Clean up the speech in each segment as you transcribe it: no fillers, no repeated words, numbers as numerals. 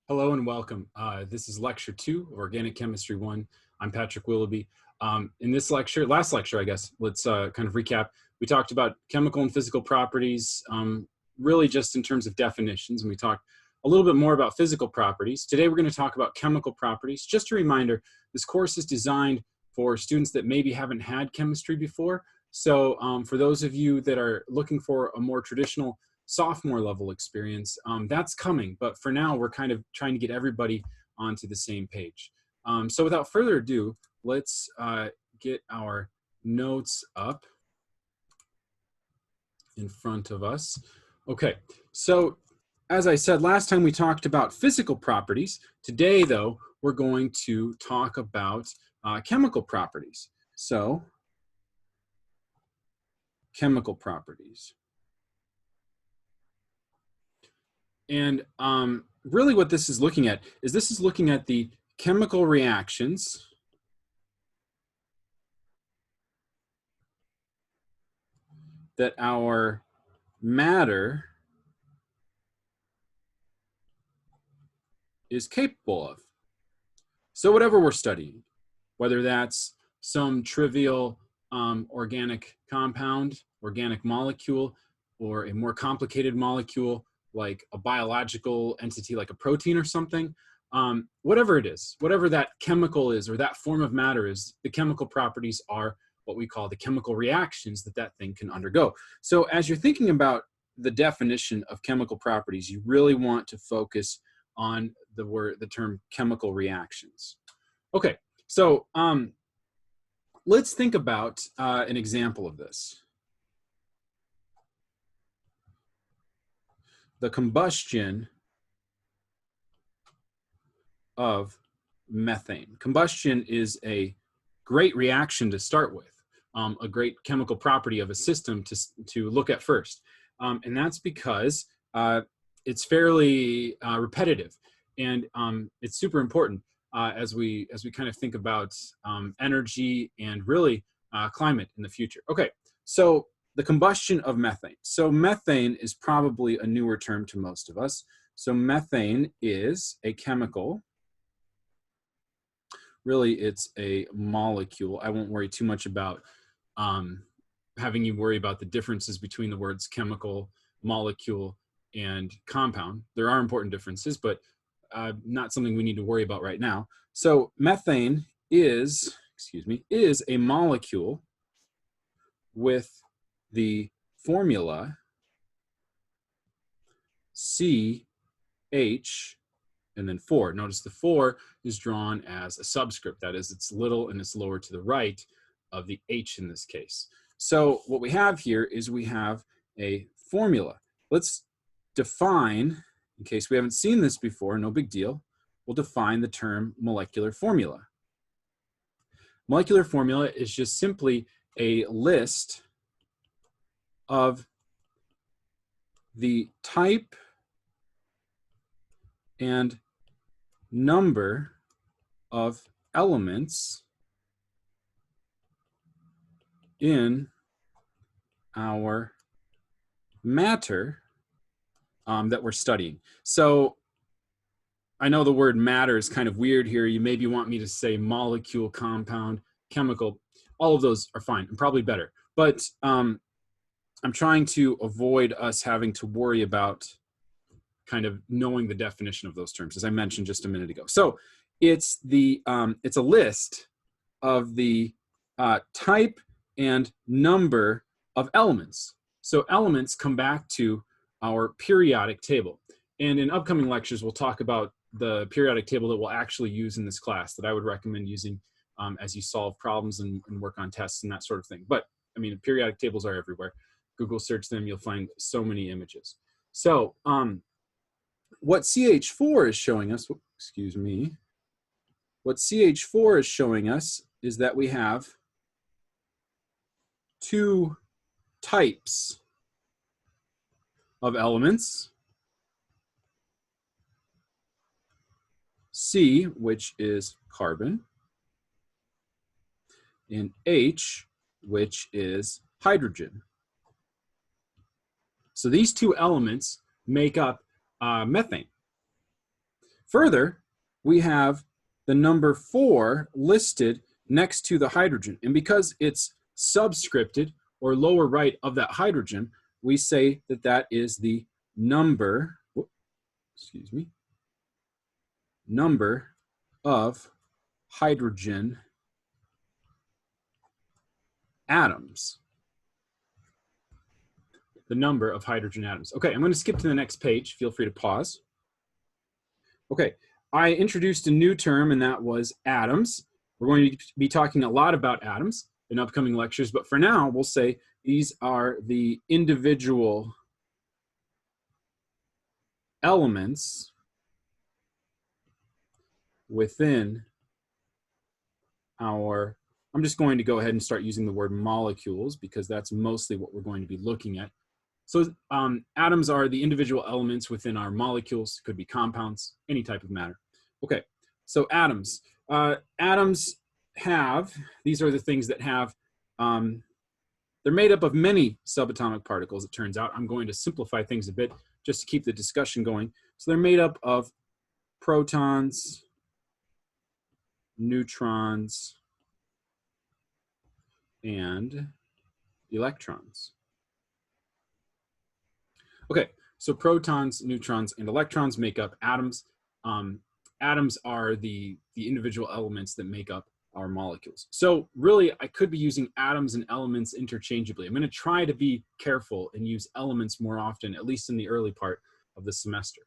Hello and welcome. This is lecture 2 of Organic Chemistry 1. I'm Patrick Willoughby. In this lecture, last lecture, I guess, let's kind of recap. We talked about chemical and physical properties, really just in terms of definitions, and we talked a little bit more about physical properties. Today we're going to talk about chemical properties. Just a reminder, this course is designed for students that maybe haven't had chemistry before. So for those of you that are looking for a more traditional sophomore level experience, that's coming, but for now we're kind of trying to get everybody onto the same page. So without further ado, let's get our notes up in front of us. Okay, so as I said last time, we talked about physical properties. Today though, we're going to talk about chemical properties. So chemical properties. And really what this is looking at is the chemical reactions that our matter is capable of. So whatever we're studying, whether that's some trivial organic compound, organic molecule, or a more complicated molecule, like a biological entity like a protein or something, whatever it is, whatever that chemical is or that form of matter is, the chemical properties are what we call the chemical reactions that thing can undergo. So as you're thinking about the definition of chemical properties, you really want to focus on the term chemical reactions. Okay, so let's think about an example of this. The combustion of methane. Combustion is a great reaction to start with, a great chemical property of a system to look at first. And that's because it's fairly repetitive, and it's super important as we kind of think about energy and really climate in the future. Okay, so the combustion of methane. So methane is probably a newer term to most of us. So methane is a chemical. Really, it's a molecule. I won't worry too much about having you worry about the differences between the words chemical, molecule, and compound. There are important differences, but not something we need to worry about right now. So methane is a molecule with the formula CH and then 4. Notice the 4 is drawn as a subscript. That is, it's little and it's lower to the right of the H in this case. So what we have here is we have a formula. Let's define, in case we haven't seen this before, no big deal, we'll define the term molecular formula. Molecular formula is just simply a list of the type and number of elements in our matter that we're studying. So I know the word matter is kind of weird here. You maybe want me to say molecule, compound, chemical. All of those are fine and probably better. But I'm trying to avoid us having to worry about kind of knowing the definition of those terms, as I mentioned just a minute ago. So it's a list of the type and number of elements. So elements come back to our periodic table. And in upcoming lectures, we'll talk about the periodic table that we'll actually use in this class that I would recommend using as you solve problems and work on tests and that sort of thing. But I mean, periodic tables are everywhere. Google search them, you'll find so many images. So what CH4 is showing us, what CH4 is showing us is that we have two types of elements. C, which is carbon, and H, which is hydrogen. So these two elements make up methane. Further, we have the number 4 listed next to the hydrogen. And because it's subscripted, or lower right of that hydrogen, we say that that is the number, number of hydrogen atoms. The number of hydrogen atoms. Okay, I'm going to skip to the next page. Feel free to pause. Okay, I introduced a new term, and that was atoms. We're going to be talking a lot about atoms in upcoming lectures, but for now, we'll say these are the individual elements within our, I'm just going to go ahead and start using the word molecules because that's mostly what we're going to be looking at. So atoms are the individual elements within our molecules, could be compounds, any type of matter. Okay, so atoms. Atoms have, these are the things that have, they're made up of many subatomic particles, it turns out. I'm going to simplify things a bit just to keep the discussion going. So they're made up of protons, neutrons, and electrons. Okay, so protons, neutrons, and electrons make up atoms. Atoms are the individual elements that make up our molecules. So really, I could be using atoms and elements interchangeably. I'm going to try to be careful and use elements more often, at least in the early part of the semester.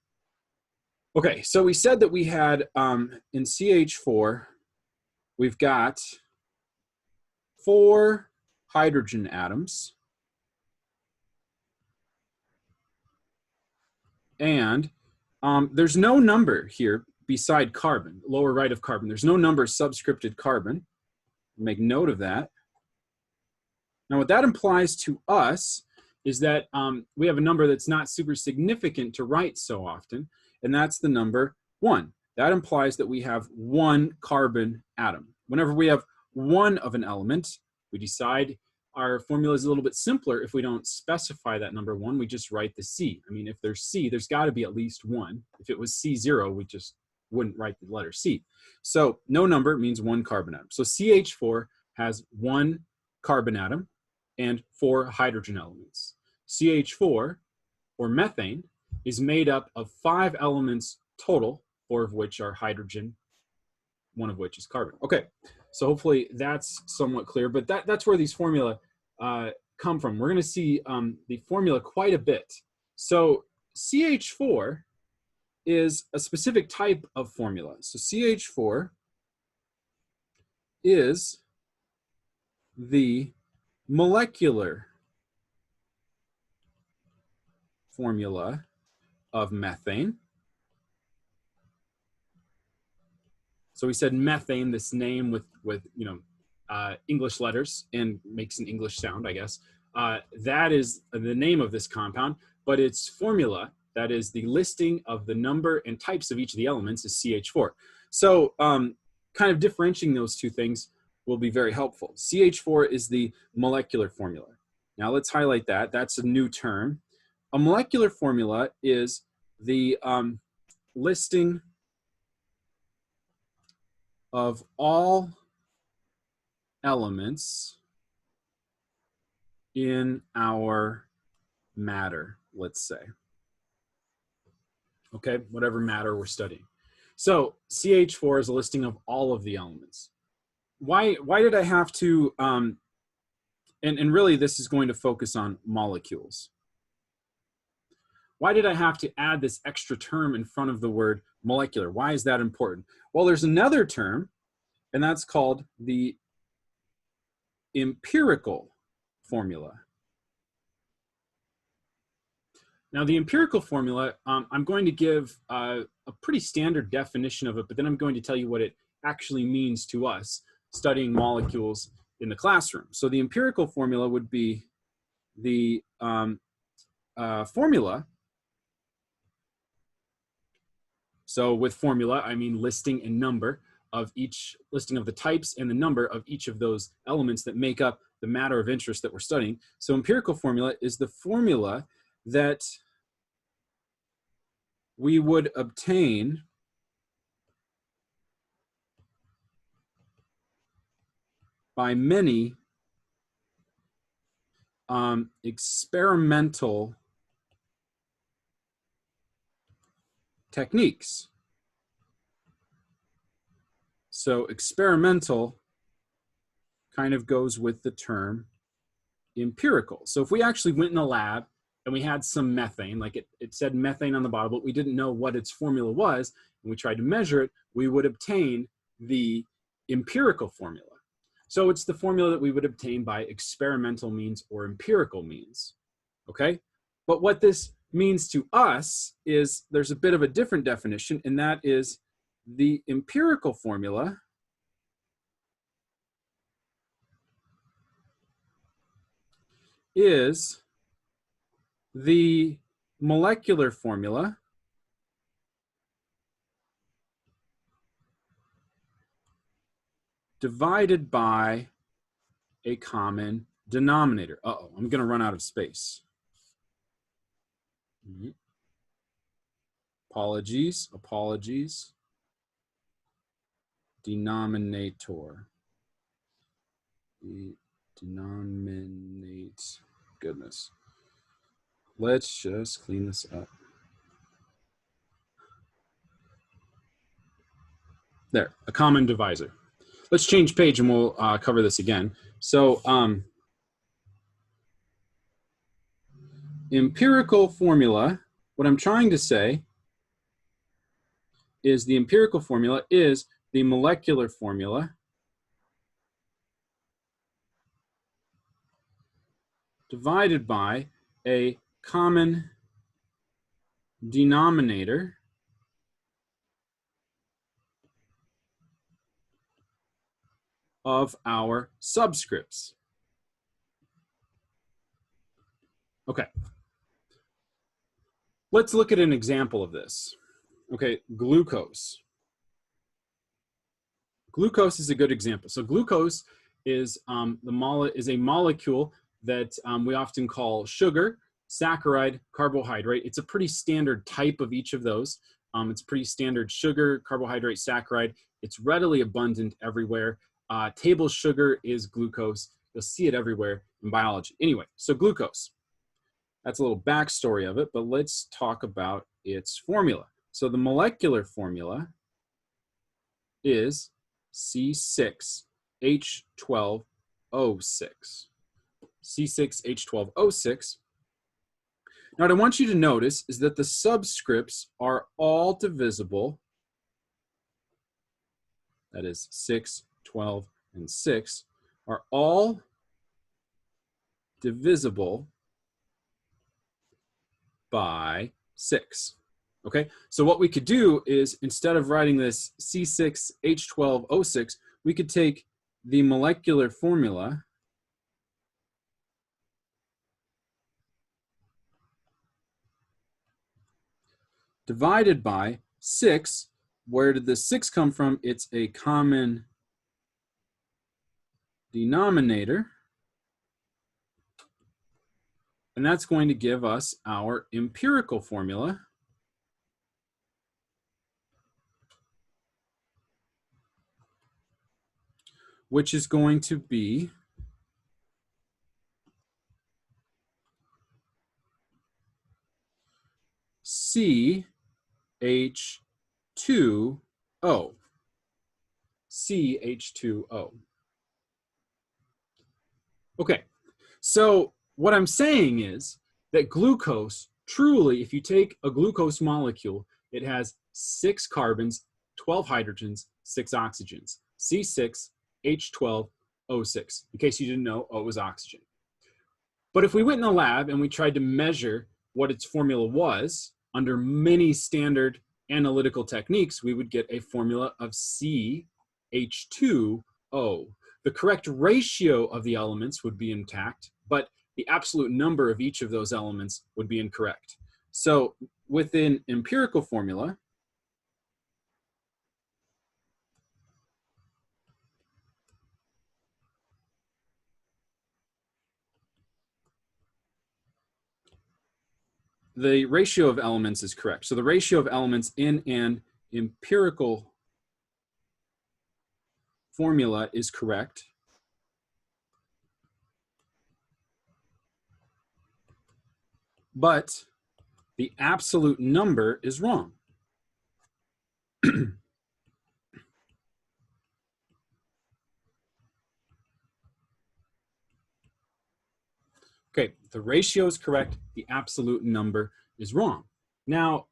Okay, so we said that we had, in CH4, we've got 4 hydrogen atoms. And there's no number here beside carbon, lower right of carbon. There's no number subscripted carbon. Make note of that. Now what that implies to us is that we have a number that's not super significant to write so often, and that's the number 1. That implies that we have 1 carbon atom. Whenever we have 1 of an element, we decide our formula is a little bit simpler if we don't specify that number 1, we just write the C. I mean, if there's C, there's got to be at least 1. If it was C0, we just wouldn't write the letter C. So no number means 1 carbon atom. So CH4 has 1 carbon atom and 4 hydrogen elements. CH4, or methane, is made up of 5 elements total, 4 of which are hydrogen, 1 of which is carbon. Okay, so hopefully that's somewhat clear, but that's where these formula come from. We're going to see the formula quite a bit. So CH4 is a specific type of formula. So CH4 is the molecular formula of methane. So we said methane, this name with English letters and makes an English sound, I guess. That is the name of this compound, but its formula, that is the listing of the number and types of each of the elements, is CH4. So kind of differentiating those two things will be very helpful. CH4 is the molecular formula. Now let's highlight that. That's a new term. A molecular formula is the listing of all elements in our matter, let's say. Okay, whatever matter we're studying. So CH4 is a listing of all of the elements. Why did I have to, and really this is going to focus on molecules. Why did I have to add this extra term in front of the word molecular? Why is that important? Well, there's another term, and that's called the empirical formula. Now, the empirical formula, I'm going to give a pretty standard definition of it, but then I'm going to tell you what it actually means to us studying molecules in the classroom. So the empirical formula would be the formula. So with formula, I mean listing and number of each, listing of the types and the number of each of those elements that make up the matter of interest that we're studying. So empirical formula is the formula that we would obtain by many experimental techniques. So experimental kind of goes with the term empirical. So if we actually went in a lab and we had some methane, like it said methane on the bottle, but we didn't know what its formula was, and we tried to measure it, we would obtain the empirical formula. So it's the formula that we would obtain by experimental means or empirical means, okay? But what this means to us is there's a bit of a different definition, and that is the empirical formula is the molecular formula divided by a common denominator. Uh-oh, I'm going to run out of space. Apologies. Denominator. Denominate. Goodness. Let's just clean this up. There, a common divisor. Let's change page and we'll cover this again. So empirical formula, what I'm trying to say is the empirical formula is the molecular formula divided by a common denominator of our subscripts. Okay. Let's look at an example of this. Okay, glucose. Glucose is a good example. So glucose is a molecule that we often call sugar, saccharide, carbohydrate. It's a pretty standard type of each of those. It's pretty standard sugar, carbohydrate, saccharide. It's readily abundant everywhere. Table sugar is glucose. You'll see it everywhere in biology. Anyway, so glucose. That's a little backstory of it, but let's talk about its formula. So the molecular formula is C6H12O6. C6H12O6. Now, what I want you to notice is that the subscripts are all divisible. That is 6, 12, and 6 are all divisible by 6. Okay, so what we could do is instead of writing this C6H12O6, we could take the molecular formula divided by 6. Where did the 6 come from? It's a common denominator. And that's going to give us our empirical formula, which is going to be CH2O. CH2O. Okay, so what I'm saying is that glucose, truly, if you take a glucose molecule, it has 6 carbons, 12 hydrogens, 6 oxygens. C6H12O6. In case you didn't know, O was oxygen. But if we went in the lab and we tried to measure what its formula was, under many standard analytical techniques, we would get a formula of CH2O. The correct ratio of the elements would be intact, but the absolute number of each of those elements would be incorrect. So within empirical formula, the ratio of elements is correct. So the ratio of elements in an empirical formula is correct. but the absolute number is wrong. Okay, the ratio is correct. The absolute number is wrong. Now,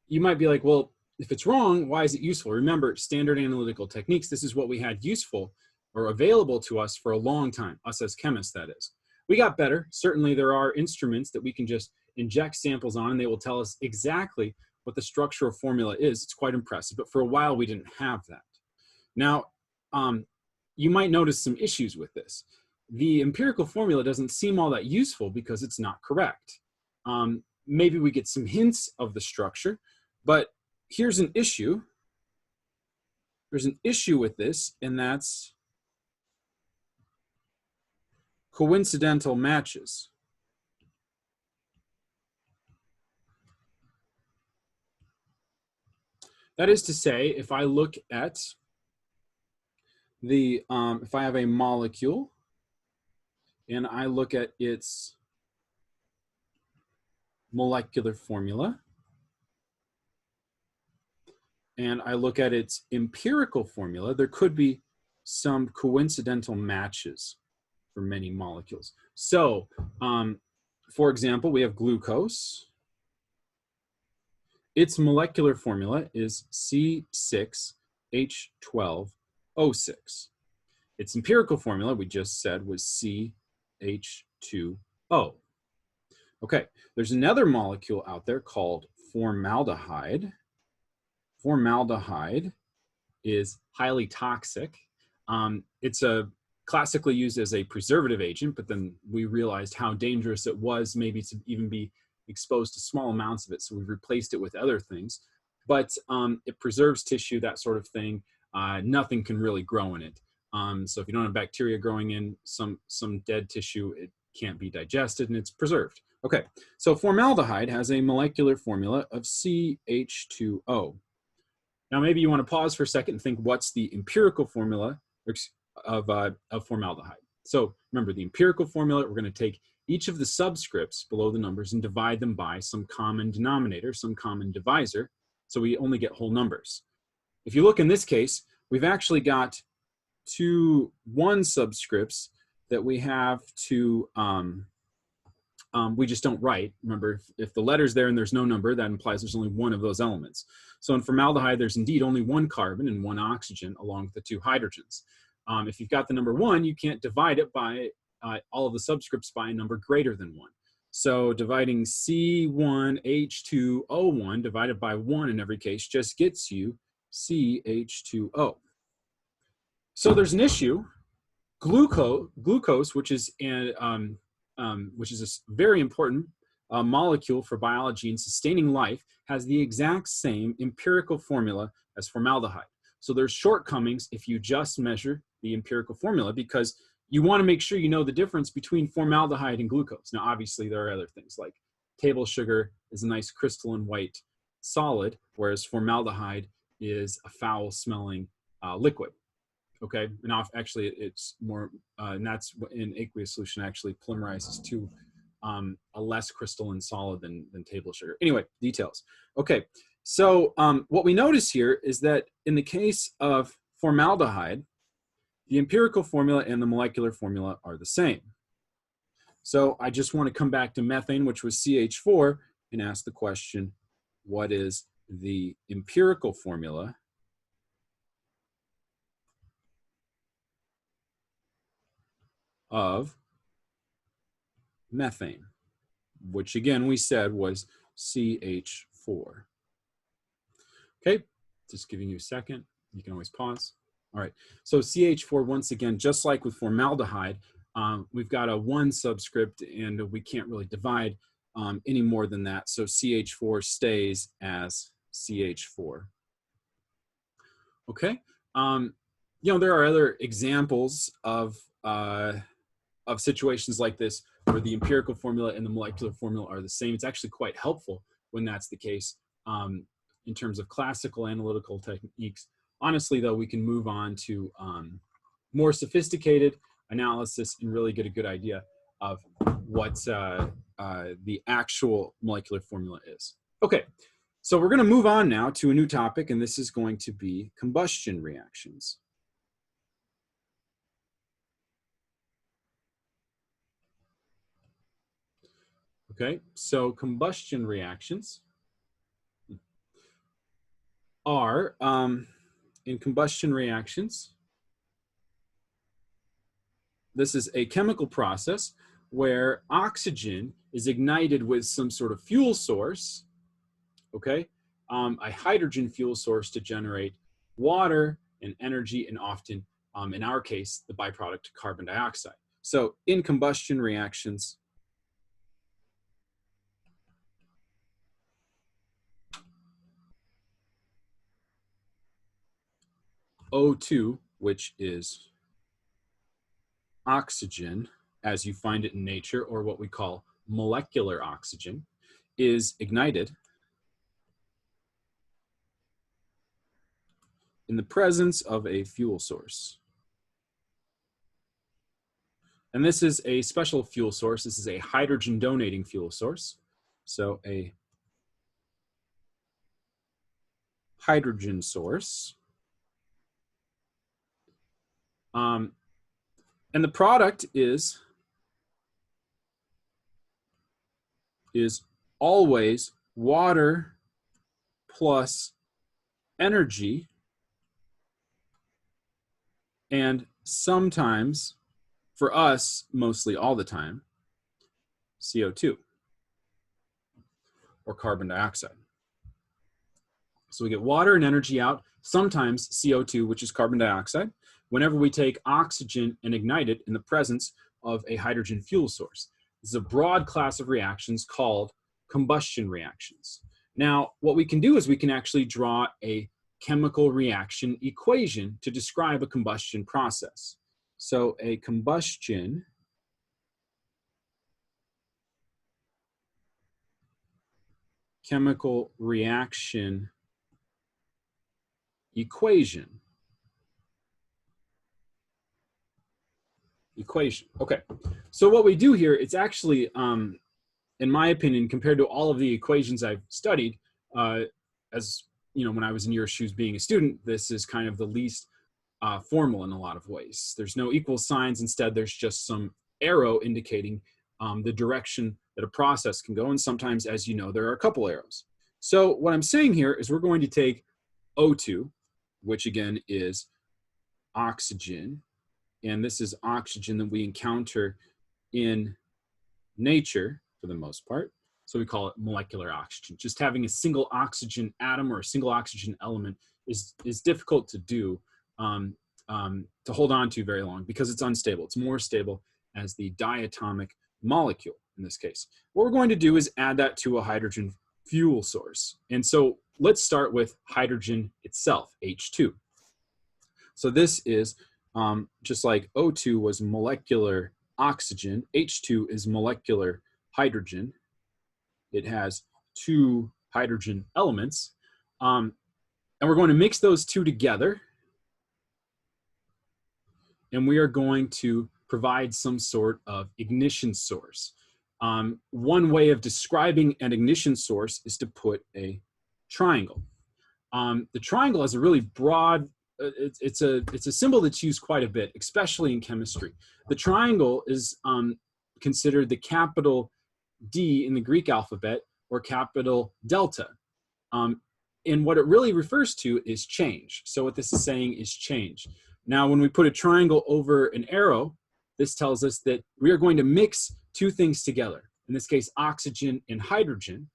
you might be like, well, if it's wrong, why is it useful? Remember, standard analytical techniques, this is what we had useful or available to us for a long time, us as chemists, that is. We got better. Certainly, there are instruments that we can just inject samples on, and they will tell us exactly what the structural formula is. It's quite impressive, but for a while, we didn't have that. Now, you might notice some issues with this. The empirical formula doesn't seem all that useful because it's not correct. Maybe we get some hints of the structure, but here's an issue. There's an issue with this, and that's coincidental matches. That is to say, if I look at the, if I have a molecule and I look at its molecular formula and I look at its empirical formula, there could be some coincidental matches for many molecules. So, for example, we have glucose. Its molecular formula is C6H12O6. Its empirical formula, we just said, was CH2O. Okay, there's another molecule out there called formaldehyde. Formaldehyde is highly toxic. It's classically used as a preservative agent, but then we realized how dangerous it was maybe to even be exposed to small amounts of it, so we've replaced it with other things. But it preserves tissue, that sort of thing. Nothing can really grow in it. So if you don't have bacteria growing in some dead tissue, it can't be digested and it's preserved. Okay, so formaldehyde has a molecular formula of CH2O. Now maybe you want to pause for a second and think, what's the empirical formula of formaldehyde? So remember, the empirical formula, we're going to take each of the subscripts below the numbers and divide them by some common denominator, some common divisor, so we only get whole numbers. If you look in this case, we've actually got 1 subscripts that we have to, we just don't write. Remember, if the letter's there and there's no number, that implies there's only one of those elements. So in formaldehyde, there's indeed only 1 carbon and 1 oxygen along with the 2 hydrogens. If you've got the number 1, you can't divide it by all of the subscripts by a number greater than 1. So dividing C1H2O1 divided by 1 in every case just gets you CH2O. So there's an issue. Glucose, which is a very important molecule for biology and sustaining life, has the exact same empirical formula as formaldehyde. So there's shortcomings if you just measure the empirical formula, because you want to make sure you know the difference between formaldehyde and glucose. Now, obviously, there are other things like table sugar is a nice crystalline white solid, whereas formaldehyde is a foul-smelling liquid. Okay, now actually it's more, and that's in aqueous solution actually polymerizes to a less crystalline solid than table sugar. Anyway, details. Okay, so what we notice here is that in the case of formaldehyde, the empirical formula and the molecular formula are the same. So I just want to come back to methane, which was CH4, and ask the question, what is the empirical formula of methane, which again we said was CH4. Okay, just giving you a second. You can always pause. All right, so CH4, once again, just like with formaldehyde, we've got a 1 subscript and we can't really divide any more than that. So CH4 stays as CH4. Okay, you know, there are other examples of situations like this where the empirical formula and the molecular formula are the same. It's actually quite helpful when that's the case in terms of classical analytical techniques. Honestly, though, we can move on to more sophisticated analysis and really get a good idea of what the actual molecular formula is. Okay, so we're going to move on now to a new topic, and this is going to be combustion reactions. Okay, so combustion reactions are, in combustion reactions, this is a chemical process where oxygen is ignited with some sort of fuel source, okay, a hydrogen fuel source to generate water and energy, and often, in our case, the byproduct carbon dioxide. So in combustion reactions, O2, which is oxygen as you find it in nature, or what we call molecular oxygen, is ignited in the presence of a fuel source. And this is a special fuel source. This is a hydrogen donating fuel source. So a hydrogen source. And the product is always water plus energy, and sometimes, for us, mostly all the time, CO2 or carbon dioxide. So we get water and energy out, sometimes CO2, which is carbon dioxide, whenever we take oxygen and ignite it in the presence of a hydrogen fuel source. This is a broad class of reactions called combustion reactions. Now, what we can do is we can actually draw a chemical reaction equation to describe a combustion process. So a combustion chemical reaction equation. Okay, so what we do here, it's actually, in my opinion, compared to all of the equations I've studied, as you know, when I was in your shoes being a student, this is kind of the least formal in a lot of ways. There's no equal signs. Instead, there's just some arrow indicating the direction that a process can go. And sometimes, as you know, there are a couple arrows. So what I'm saying here is we're going to take O2, which again is oxygen. And this is oxygen that we encounter in nature for the most part. So we call it molecular oxygen. Just having a single oxygen atom or a single oxygen element is difficult to do, to hold on to very long, because it's unstable. It's more stable as the diatomic molecule in this case. What we're going to do is add that to a hydrogen fuel source. And so let's start with hydrogen itself, H2. So this is just like O2 was molecular oxygen, H2 is molecular hydrogen. It has two hydrogen elements. And we're going to mix those two together. And we are going to provide some sort of ignition source. One way of describing an ignition source is to put a triangle. The triangle has a really broad, it's a symbol that's used quite a bit, especially in chemistry. The triangle is considered the capital D in the Greek alphabet, or capital delta. And what it really refers to is change. So what this is saying is change. Now, when we put a triangle over an arrow, this tells us that we are going to mix two things together. In this case, oxygen and hydrogen.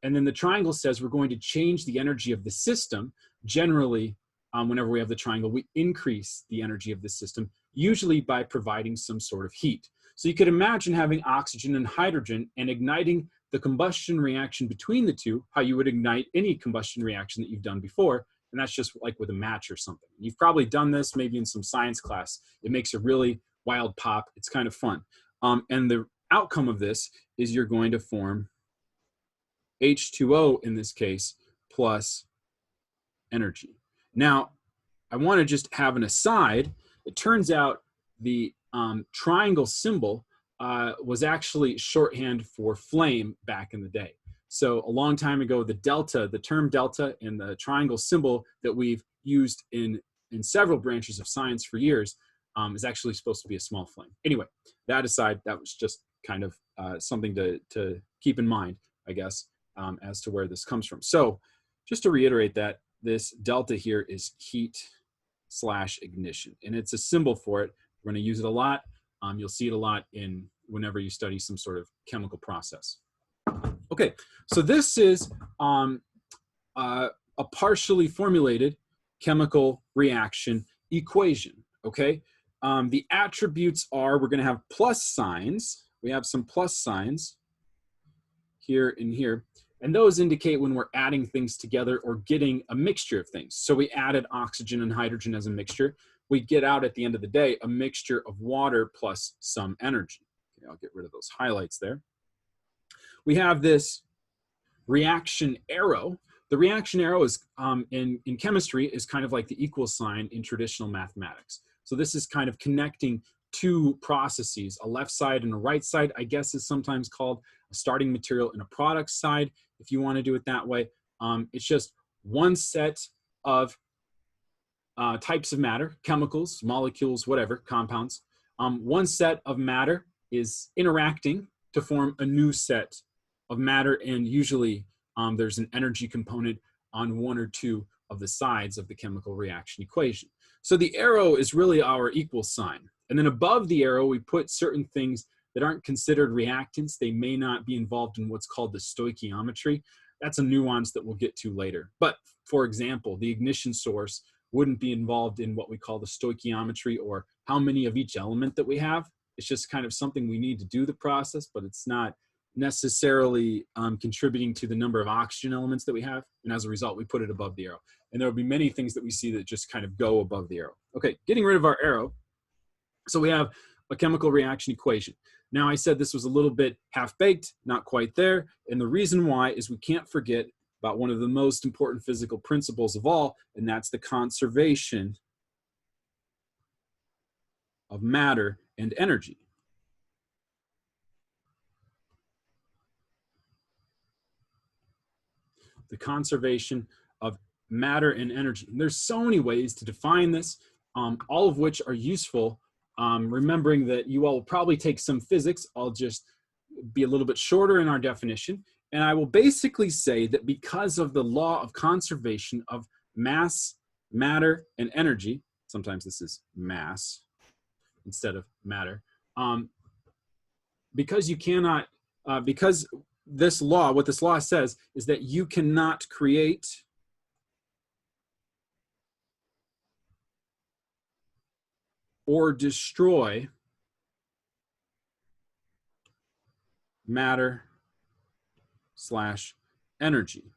And then the triangle says we're going to change the energy of the system. Generally, whenever we have the triangle, we increase the energy of the system, usually by providing some sort of heat. So you could imagine having oxygen and hydrogen and igniting the combustion reaction between the two, how you would ignite any combustion reaction that you've done before. And that's just like with a match or something. You've probably done this maybe in some science class. It makes a really wild pop. It's kind of fun. And the outcome of this is you're going to form H2O in this case plus energy. Now, I want to just have an aside. It turns out the triangle symbol was actually shorthand for flame back in the day. So a long time ago, the delta, the term delta, and the triangle symbol that we've used in several branches of science for years is actually supposed to be a small flame. Anyway, that aside, that was just kind of something to keep in mind, I guess, as to where this comes from. So just to reiterate that, this delta here is heat/ignition, and it's a symbol for it. We're going to use it a lot. You'll see it a lot whenever you study some sort of chemical process. Okay, so this is a partially formulated chemical reaction equation, okay? The attributes are, we're going to have plus signs. We have some plus signs here and here, and those indicate when we're adding things together or getting a mixture of things. So we added oxygen and hydrogen as a mixture. We get out at the end of the day a mixture of water plus some energy. Okay, I'll get rid of those highlights there. We have this reaction arrow. The reaction arrow is in chemistry is kind of like the equal sign in traditional mathematics. So this is kind of connecting two processes, a left side and a right side, I guess is sometimes called a starting material and a product side, if you want to do it that way. It's just one set of types of matter, chemicals, molecules, whatever, compounds. One set of matter is interacting to form a new set of matter, and usually there's an energy component on one or two of the sides of the chemical reaction equation. So the arrow is really our equal sign. And then above the arrow, we put certain things that aren't considered reactants. They may not be involved in what's called the stoichiometry. That's a nuance that we'll get to later. But for example, the ignition source wouldn't be involved in what we call the stoichiometry, or how many of each element that we have. It's just kind of something we need to do the process, but it's not necessarily contributing to the number of oxygen elements that we have. And as a result, we put it above the arrow. And there will be many things that we see that just kind of go above the arrow. Okay, getting rid of our arrow. So we have a chemical reaction equation. Now, I said this was a little bit half-baked, not quite there. And the reason why is we can't forget about one of the most important physical principles of all, and that's the conservation of matter and energy. The conservation of matter and energy. And there's so many ways to define this, all of which are useful. Remembering that you all will probably take some physics. I'll just be a little bit shorter in our definition. And I will basically say that because of the law of conservation of mass, matter, and energy, sometimes this is mass instead of matter, because you cannot, because this law, what this law says is that you cannot create or destroy matter / energy.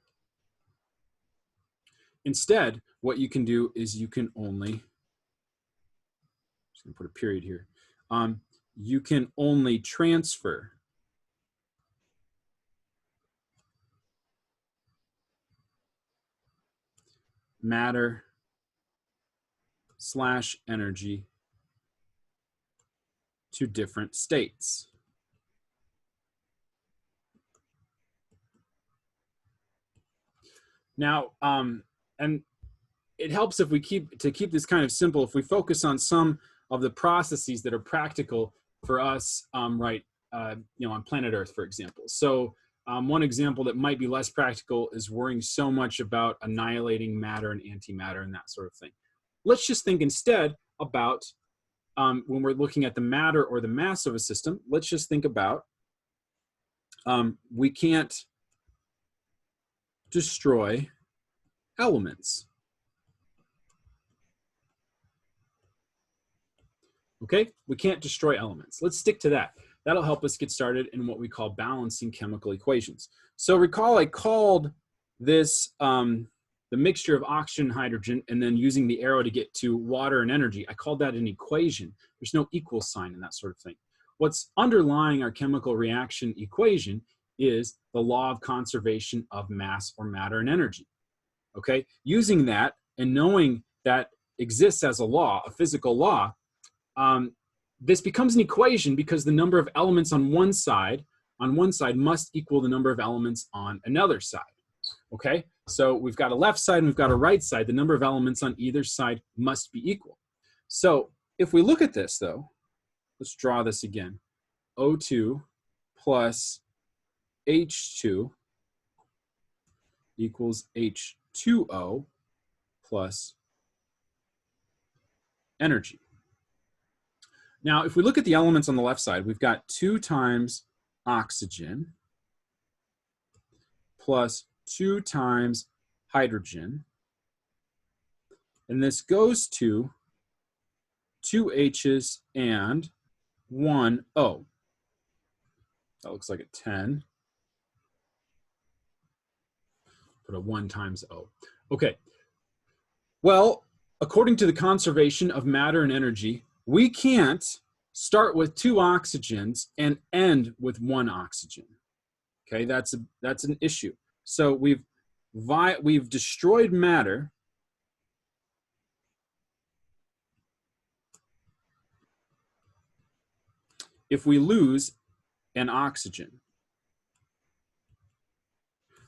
Instead, what you can do is you can only, I'm just gonna put a period here, you can only transfer matter / energy to different states. Now, and it helps if we keep this kind of simple, if we focus on some of the processes that are practical for us, right, on planet Earth, for example. So one example that might be less practical is worrying so much about annihilating matter and antimatter and that sort of thing. Let's just think instead about when we're looking at the matter or the mass of a system, let's just think about we can't destroy elements. Okay, we can't destroy elements. Let's stick to that. That'll help us get started in what we call balancing chemical equations. So recall I called this the mixture of oxygen and hydrogen, and then using the arrow to get to water and energy. I called that an equation. There's no equal sign and that sort of thing. What's underlying our chemical reaction equation is the law of conservation of mass or matter and energy. Okay, using that and knowing that exists as a law, a physical law, this becomes an equation because the number of elements on one side must equal the number of elements on another side. Okay, so we've got a left side and we've got a right side. The number of elements on either side must be equal. So if we look at this though, let's draw this again. O2 plus H2 equals H2O plus energy. Now, if we look at the elements on the left side, we've got 2 times oxygen plus 2 times hydrogen. And this goes to 2 H's and 1 O. That looks like a 10. Put a 1 times O. Okay. Well, according to the conservation of matter and energy, we can't start with 2 oxygens and end with 1 oxygen. Okay, that's an issue. So we've destroyed matter if we lose an oxygen.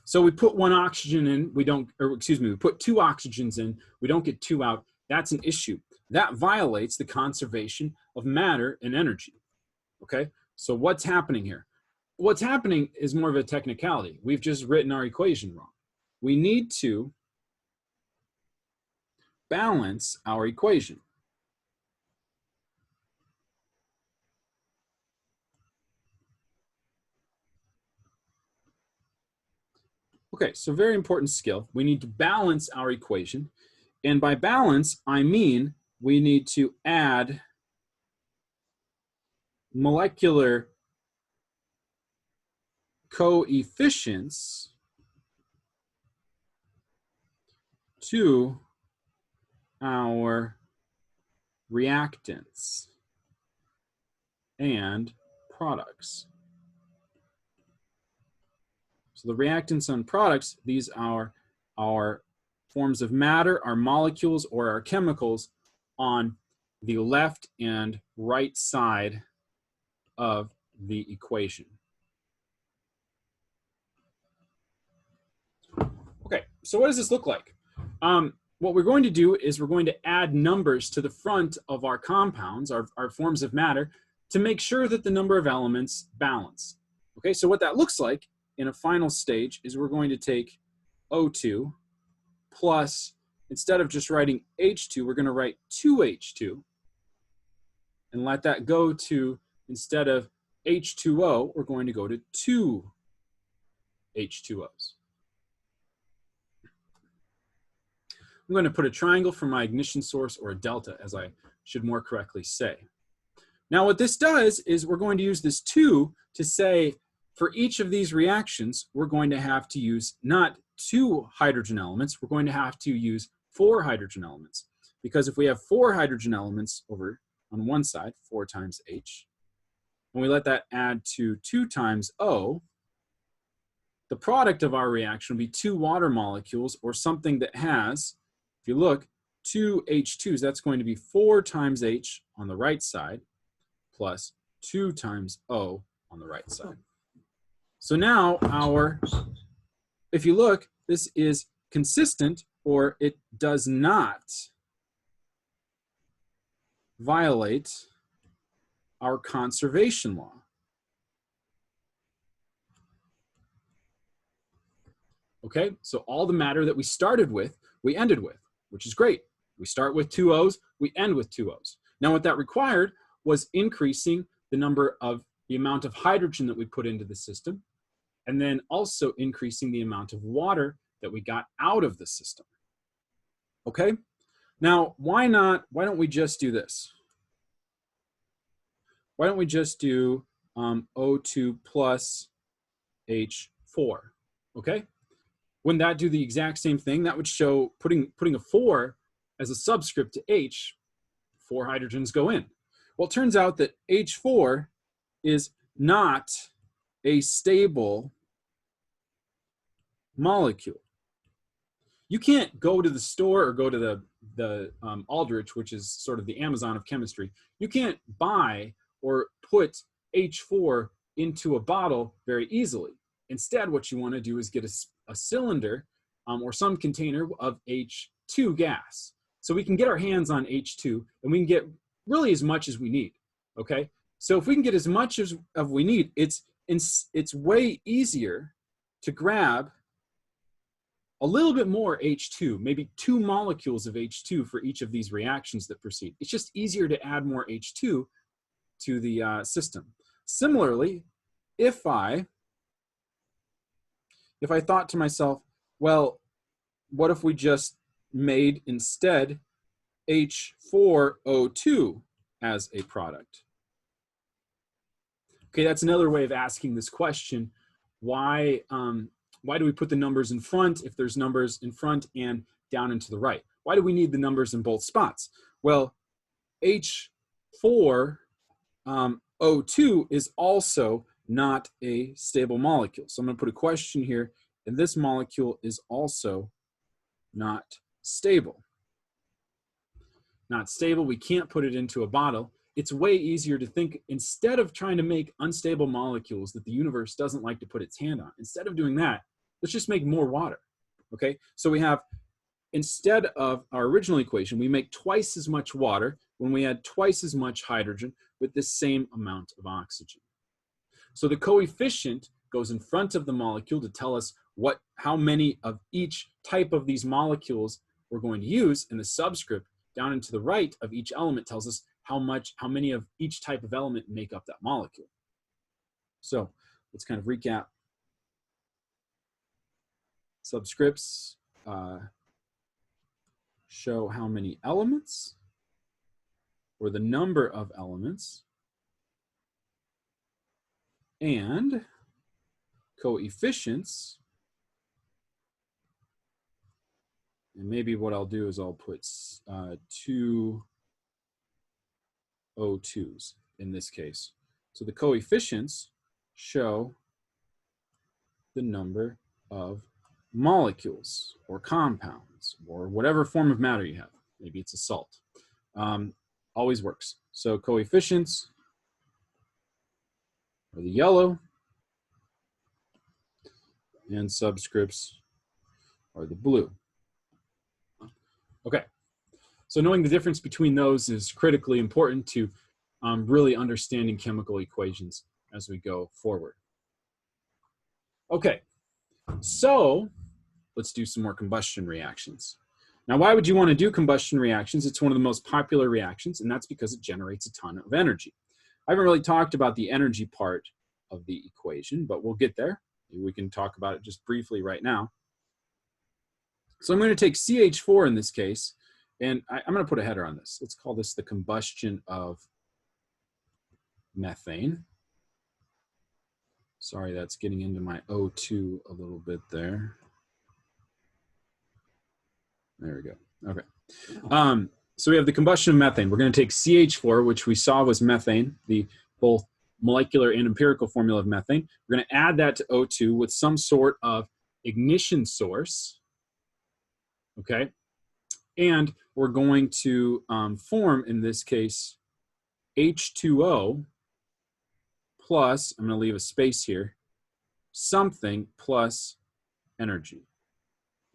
So we put 1 oxygen in, we put 2 oxygens in, we don't get 2 out. That's an issue. That violates the conservation of matter and energy. Okay, so what's happening here? What's happening is more of a technicality. We've just written our equation wrong. We need to balance our equation. Okay, so very important skill. We need to balance our equation. And by balance, I mean we need to add molecular coefficients to our reactants and products. So the reactants and products, these are our forms of matter, our molecules, or our chemicals on the left and right side of the equation. Okay, so what does this look like? What we're going to do is we're going to add numbers to the front of our compounds, our forms of matter, to make sure that the number of elements balance. Okay, so what that looks like in a final stage is we're going to take O2 plus, instead of just writing H2, we're going to write 2H2 and let that go to, instead of H2O, we're going to go to 2 H2Os. I'm going to put a triangle for my ignition source, or a delta, as I should more correctly say. Now what this does is we're going to use this 2 to say for each of these reactions, we're going to have to use not 2 hydrogen elements, we're going to have to use 4 hydrogen elements. Because if we have 4 hydrogen elements over on one side, 4 times H, and we let that add to 2 times O, the product of our reaction will be 2 water molecules, or something that has, if you look, 2 H2s, that's going to be 4 times H on the right side, plus 2 times O on the right side. So now if you look, this is consistent, or it does not violate our conservation law. Okay, so all the matter that we started with, we ended with, which is great. We start with 2 O's, we end with 2 O's. Now what that required was increasing the amount of hydrogen that we put into the system, and then also increasing the amount of water that we got out of the system. Okay, now why don't we just do this? Why don't we just do O2 plus H4, okay? Wouldn't that do the exact same thing? That would show putting a 4 as a subscript to H, 4 hydrogens go in. Well, it turns out that H4 is not a stable molecule. You can't go to the store or go to the Aldrich, which is sort of the Amazon of chemistry. You can't buy or put H4 into a bottle very easily. Instead, what you want to do is get a cylinder or some container of H2 gas. So we can get our hands on H2 and we can get really as much as we need, okay? So if we can get as much as we need, it's way easier to grab a little bit more H2, maybe 2 molecules of H2 for each of these reactions that proceed. It's just easier to add more H2 to the system. Similarly, if I thought to myself, well, what if we just made instead H4O2 as a product? Okay, that's another way of asking this question. Why do we put the numbers in front if there's numbers in front and down and to the right? Why do we need the numbers in both spots? Well, H4O2 is also not a stable molecule. So I'm going to put a question here, and this molecule is also not stable. Not stable, we can't put it into a bottle. It's way easier to think, instead of trying to make unstable molecules that the universe doesn't like to put its hand on, instead of doing that, let's just make more water, okay? So we have, instead of our original equation, we make twice as much water when we add twice as much hydrogen with the same amount of oxygen. So the coefficient goes in front of the molecule to tell us how many of each type of these molecules we're going to use, and the subscript down and to the right of each element tells us how many of each type of element make up that molecule. So let's kind of recap. Subscripts show how many elements, or the number of elements, and coefficients. And maybe what I'll do is I'll put 2 O2s in this case. So the coefficients show the number of molecules or compounds or whatever form of matter you have. Maybe it's a salt. Always works. So coefficients are the yellow, and subscripts are the blue. Okay, so knowing the difference between those is critically important to really understanding chemical equations as we go forward. Okay, so let's do some more combustion reactions. Now, why would you want to do combustion reactions? It's one of the most popular reactions, and that's because it generates a ton of energy. I haven't really talked about the energy part of the equation, but we'll get there. Maybe we can talk about it just briefly right now. So I'm going to take CH4 in this case, and I'm going to put a header on this. Let's call this the combustion of methane. Sorry, that's getting into my O2 a little bit there. There we go. Okay. So we have the combustion of methane. We're going to take CH4, which we saw was methane, the both molecular and empirical formula of methane. We're going to add that to O2 with some sort of ignition source. Okay. And we're going to form, in this case, H2O plus, I'm going to leave a space here, something plus energy.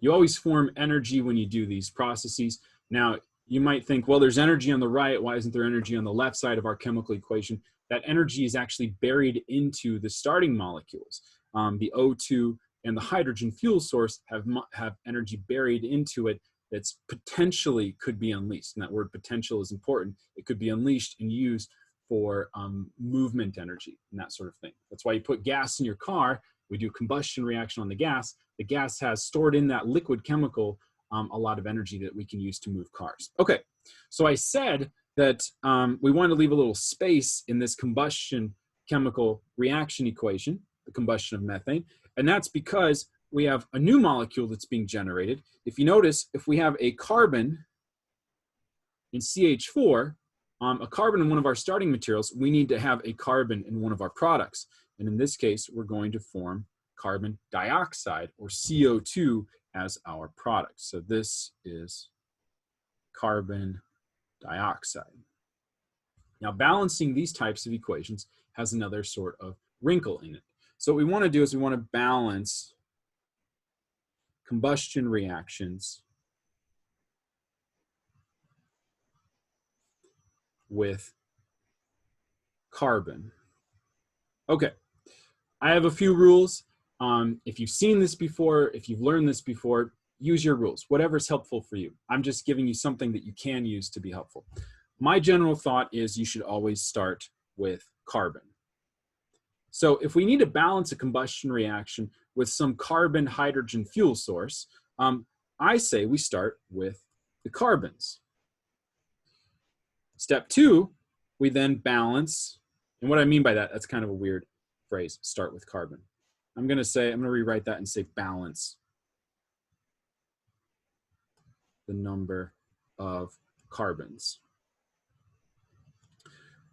You always form energy when you do these processes. Now, you might think, well, there's energy on the right. Why isn't there energy on the left side of our chemical equation? That energy is actually buried into the starting molecules. The O2 and the hydrogen fuel source have energy buried into it that's potentially could be unleashed. And that word potential is important. It could be unleashed and used for movement energy and that sort of thing. That's why you put gas in your car. We do combustion reaction on the gas. The gas has stored in that liquid chemical a lot of energy that we can use to move cars. Okay, so I said that we want to leave a little space in this combustion chemical reaction equation, the combustion of methane, and that's because we have a new molecule that's being generated. If you notice, if we have a carbon in CH4, a carbon in one of our starting materials, we need to have a carbon in one of our products. And in this case, we're going to form carbon dioxide, or CO2, as our product. So this is carbon dioxide. Now, balancing these types of equations has another sort of wrinkle in it. So what we want to do is we want to balance combustion reactions with carbon. Okay, I have a few rules. If you've seen this before, if you've learned this before, use your rules, whatever's helpful for you. I'm just giving you something that you can use to be helpful. My general thought is you should always start with carbon. So if we need to balance a combustion reaction with some carbon hydrogen fuel source, I say we start with the carbons. Step 2, we then balance, and what I mean by that, that's kind of a weird phrase, start with carbon. I'm going to rewrite that and say balance the number of carbons.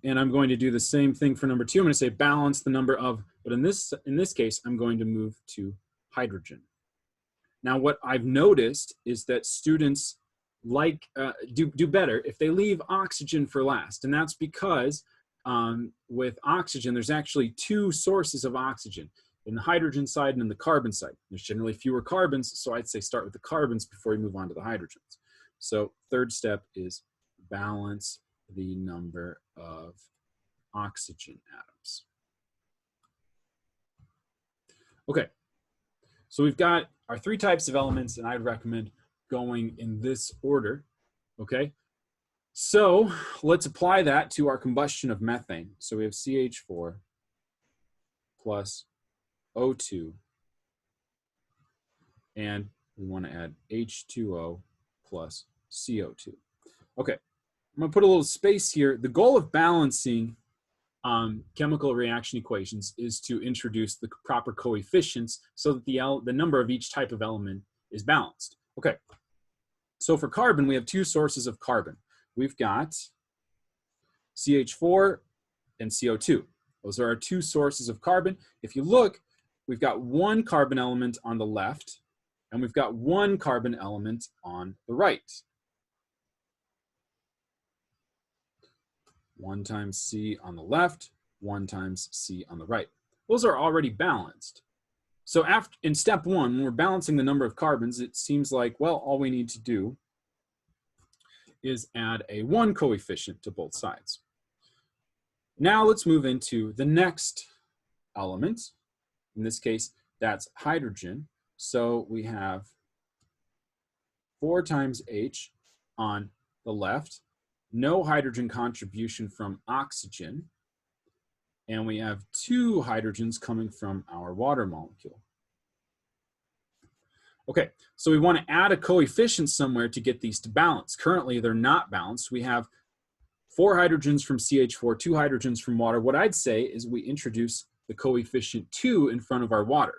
And I'm going to do the same thing for number 2. I'm going to say balance the number of, but in this case, I'm going to move to hydrogen. Now, what I've noticed is that students do better if they leave oxygen for last. And that's because with oxygen, there's actually 2 sources of oxygen, in the hydrogen side and in the carbon side. There's generally fewer carbons, so I'd say start with the carbons before you move on to the hydrogens. So third step is balance the number of oxygen atoms. Okay, so we've got our 3 types of elements, and I'd recommend going in this order, okay? So let's apply that to our combustion of methane. So we have CH4 plus O2, and we want to add H2O plus CO2. Okay, I'm going to put a little space here. The goal of balancing chemical reaction equations is to introduce the proper coefficients so that the number of each type of element is balanced. Okay, so for carbon, we have 2 sources of carbon. We've got CH4 and CO2. Those are our 2 sources of carbon. If you look, we've got 1 carbon element on the left, and we've got 1 carbon element on the right. 1 times C on the left, 1 times C on the right. Those are already balanced. So in step 1, when we're balancing the number of carbons, it seems like, well, all we need to do is add a 1 coefficient to both sides. Now let's move into the next element. In this case, that's hydrogen. So we have 4 times H on the left, no hydrogen contribution from oxygen, and we have 2 hydrogens coming from our water molecule. Okay, so we want to add a coefficient somewhere to get these to balance. Currently, they're not balanced. We have 4 hydrogens from CH4, 2 hydrogens from water. What I'd say is we introduce the coefficient 2 in front of our water.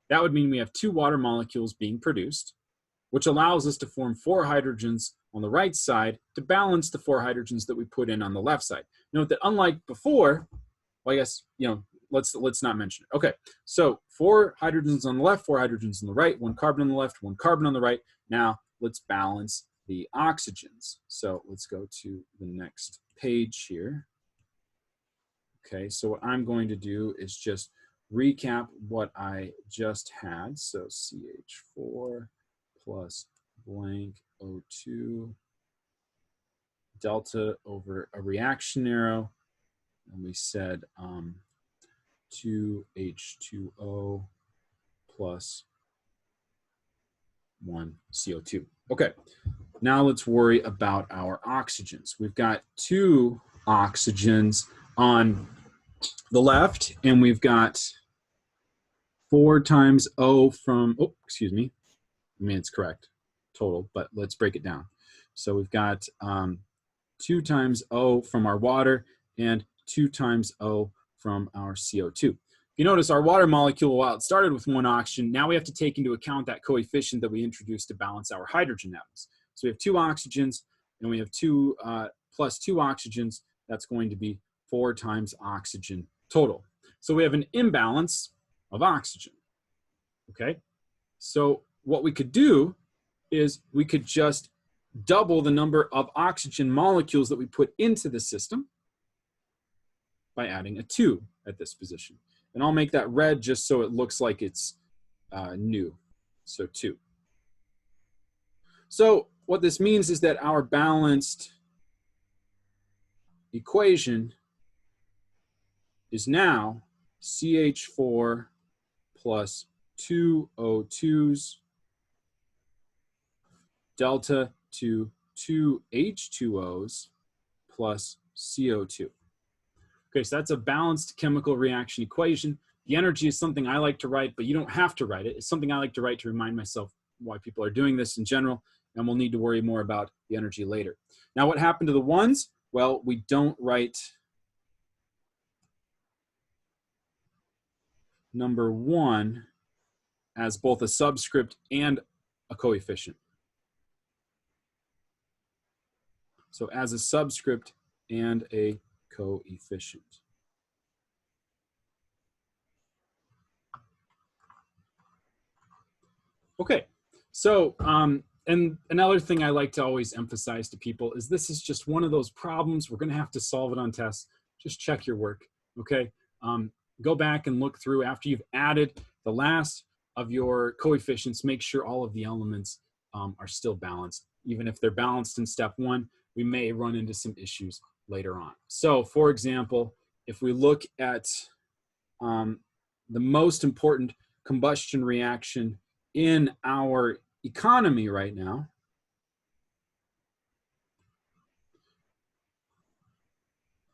That would mean we have 2 water molecules being produced, which allows us to form 4 hydrogens on the right side to balance the 4 hydrogens that we put in on the left side. Note that unlike before, well, I guess, let's not mention it. Okay, so 4 hydrogens on the left, 4 hydrogens on the right, 1 carbon on the left, 1 carbon on the right. Now let's balance the oxygens. So let's go to the next page here. Okay, so what I'm going to do is just recap what I just had. So CH4 plus blank O2 delta over a reaction arrow, and we said 2H2O plus 1 CO2. Okay, now let's worry about our oxygens. We've got 2 oxygens on the left, and we've got 4 times O from, oh, excuse me, I mean, it's correct, total, but let's break it down. So we've got 2 times O from our water and 2 times O from our CO2. If you notice, our water molecule, while it started with 1 oxygen, now we have to take into account that coefficient that we introduced to balance our hydrogen atoms. So we have 2 oxygens, and we have 2 plus 2 oxygens. That's going to be 4 times oxygen total. So we have an imbalance of oxygen. Okay, so what we could do is we could just double the number of oxygen molecules that we put into the system by adding a 2 at this position. And I'll make that red just so it looks like it's new, so 2. So what this means is that our balanced equation is now CH4 plus 2 O2s delta to 2 H2Os plus CO2. Okay, so that's a balanced chemical reaction equation. The energy is something I like to write, but you don't have to write it. It's something I like to write to remind myself why people are doing this in general, and we'll need to worry more about the energy later. Now, what happened to the ones? Well, we don't write number 1 as both a subscript and a coefficient. So as a subscript and a coefficient. Okay, so and another thing I like to always emphasize to people is this is just one of those problems. We're going to have to solve it on tests. Just check your work, okay? Go back and look through after you've added the last of your coefficients. Make sure all of the elements are still balanced. Even if they're balanced in step 1, we may run into some issues later on. So, for example, if we look at the most important combustion reaction in our economy right now,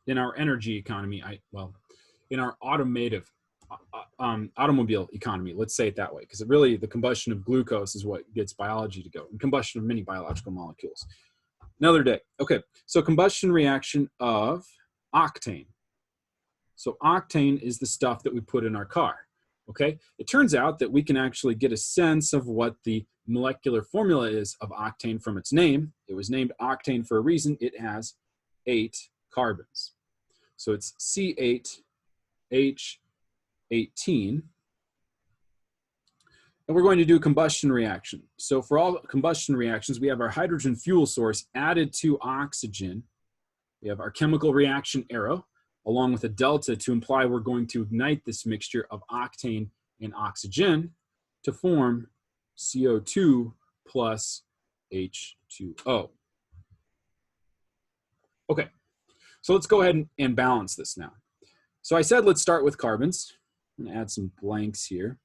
in our energy economy, in our automobile economy, let's say it that way, because really the combustion of glucose is what gets biology to go, and combustion of many biological molecules. Another day. Okay, so combustion reaction of octane. So octane is the stuff that we put in our car. Okay, it turns out that we can actually get a sense of what the molecular formula is of octane from its name. It was named octane for a reason. It has 8 carbons. So it's C8H18. And we're going to do a combustion reaction. So for all combustion reactions, we have our hydrogen fuel source added to oxygen. We have our chemical reaction arrow, along with a delta to imply we're going to ignite this mixture of octane and oxygen to form CO2 plus H2O. Okay, so let's go ahead and balance this now. So I said let's start with carbons. I'm going to add some blanks here.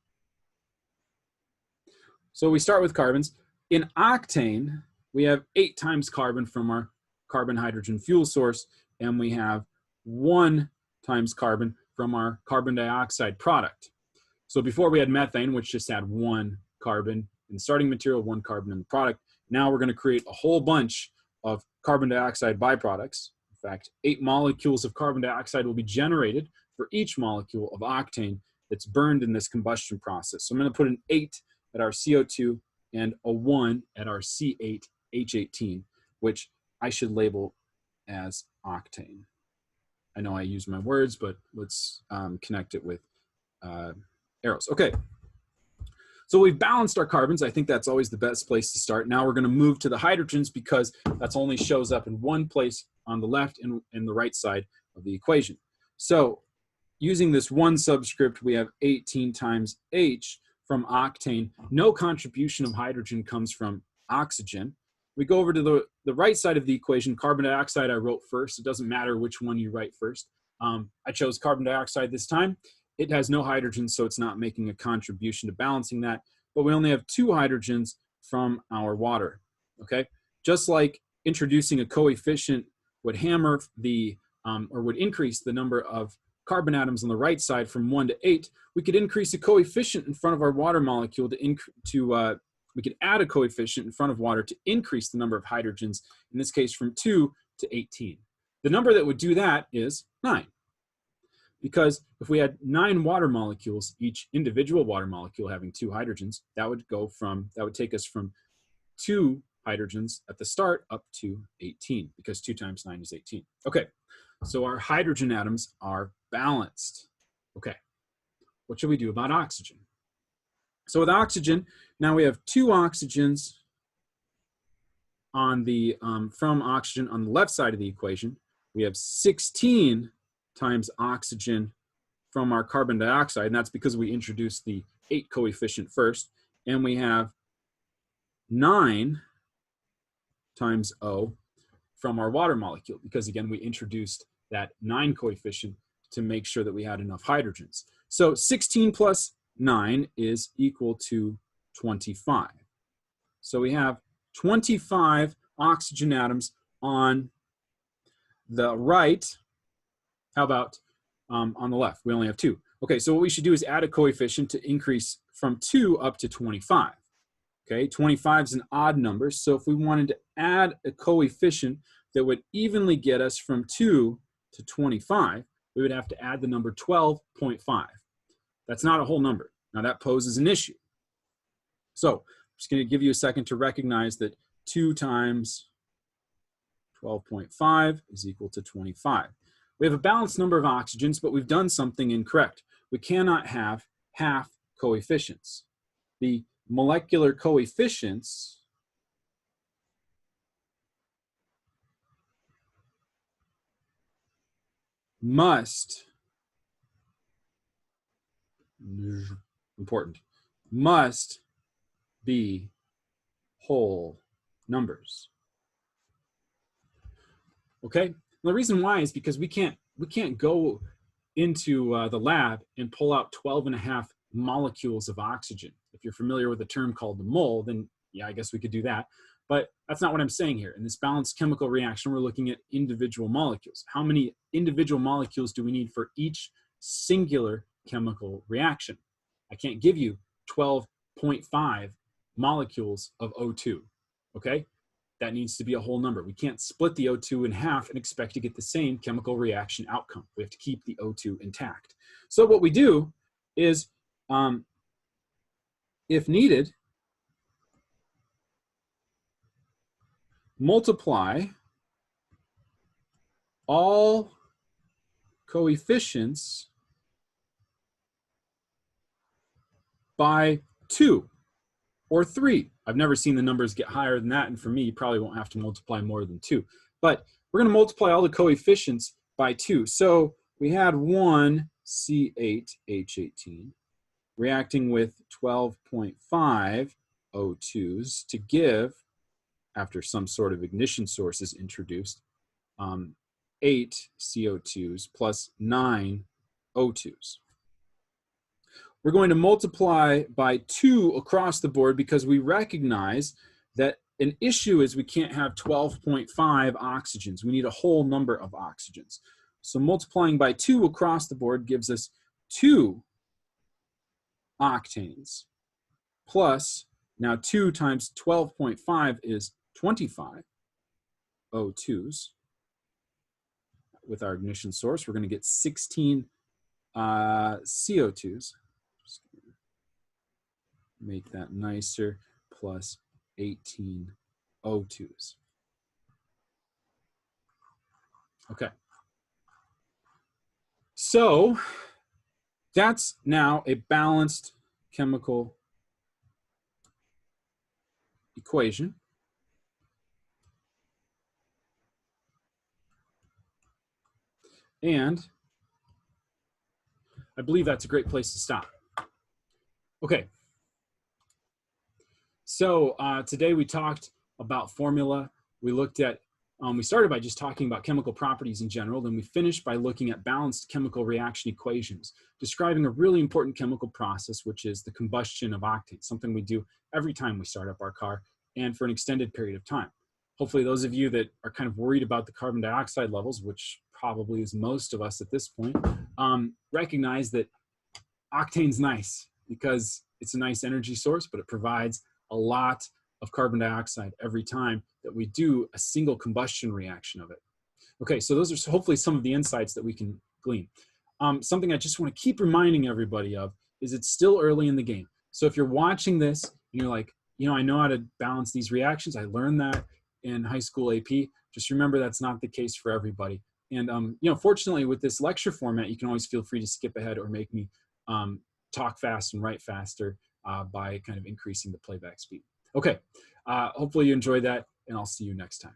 So we start with carbons. In octane, we have 8 times carbon from our carbon hydrogen fuel source, and we have 1 times carbon from our carbon dioxide product. So before we had methane, which just had 1 carbon in the starting material, 1 carbon in the product. Now we're going to create a whole bunch of carbon dioxide byproducts. In fact, 8 molecules of carbon dioxide will be generated for each molecule of octane that's burned in this combustion process. So I'm going to put an 8 at our CO2 and a 1 at our C8H18, which I should label as octane. I know I use my words, but let's connect it with arrows. Okay, so we've balanced our carbons. I think that's always the best place to start. Now we're going to move to the hydrogens because that's only shows up in one place on the left and the right side of the equation. So using this 1 subscript, we have 18 times H from octane. No contribution of hydrogen comes from oxygen. We go over to the right side of the equation. Carbon dioxide I wrote first. It doesn't matter which one you write first. I chose carbon dioxide this time. It has no hydrogen, so it's not making a contribution to balancing that. But we only have 2 hydrogens from our water. Okay, just like introducing a coefficient would hammer the or would increase the number of carbon atoms on the right side from 1 to 8, we could increase a coefficient in front of our water molecule we could add a coefficient in front of water to increase the number of hydrogens, in this case from 2 to 18. The number that would do that is 9. Because if we had 9 water molecules, each individual water molecule having 2 hydrogens, that would take us from 2 hydrogens at the start up to 18, because 2 times 9 is 18. Okay, so our hydrogen atoms are balanced. Okay, what should we do about oxygen? So with oxygen, Now we have 2 oxygens on the, from oxygen on the left side of the equation. We have 16 times oxygen from our carbon dioxide, and that's because we introduced the 8 coefficient first. And we have 9 times O from our water molecule, because again, we introduced that 9 coefficient to make sure that we had enough hydrogens. So 16 plus 9 is equal to 25. So we have 25 oxygen atoms on the right. How about on the left? We only have 2. Okay, so what we should do is add a coefficient to increase from 2 up to 25. Okay, 25 is an odd number, so if we wanted to add a coefficient that would evenly get us from 2 to 25, we would have to add the number 12.5. That's not a whole number. Now that poses an issue. So I'm just going to give you a second to recognize that 2 times 12.5 is equal to 25. We have a balanced number of oxygens, but we've done something incorrect. We cannot have half coefficients. The molecular coefficients must, important, must be whole numbers. Okay, the reason why is because we can't go into the lab and pull out 12.5 molecules of oxygen. If you're familiar with a term called the mole, then yeah, I guess we could do that. But that's not what I'm saying here. In this balanced chemical reaction, we're looking at individual molecules. How many individual molecules do we need for each singular chemical reaction? I can't give you 12.5 molecules of O2, okay? That needs to be a whole number. We can't split the O2 in half and expect to get the same chemical reaction outcome. We have to keep the O2 intact. So what we do is, if needed, multiply all coefficients by 2 or 3. I've never seen the numbers get higher than that, and for me, you probably won't have to multiply more than 2. But we're going to multiply all the coefficients by 2. So we had 1 C8H18 reacting with 12.5 O2s to give, after some sort of ignition source is introduced, 8 CO2s plus 9 O2s. We're going to multiply by 2 across the board because we recognize that an issue is we can't have 12.5 oxygens. We need a whole number of oxygens. So multiplying by 2 across the board gives us 2 octanes plus, now 2 times 12.5 is 25 O2s. With our ignition source, we're going to get 16 CO2s. Just make that nicer, plus 18 O2s. Okay. So that's now a balanced chemical equation. And I believe that's a great place to stop. Okay. So today we talked about formula. We looked at, we started by just talking about chemical properties in general. Then we finished by looking at balanced chemical reaction equations, describing a really important chemical process, which is the combustion of octanes, something we do every time we start up our car and for an extended period of time. Hopefully those of you that are kind of worried about the carbon dioxide levels, which probably is most of us at this point, recognize that octane's nice because it's a nice energy source, but it provides a lot of carbon dioxide every time that we do a single combustion reaction of it. Okay, so those are hopefully some of the insights that we can glean. Something I just want to keep reminding everybody of is it's still early in the game. So if you're watching this and you're like, you know, I know how to balance these reactions, I learned that in high school AP, just remember that's not the case for everybody. And, you know, fortunately with this lecture format, you can always feel free to skip ahead or make me talk fast and write faster. by kind of increasing the playback speed. Okay, hopefully you enjoyed that, and I'll see you next time.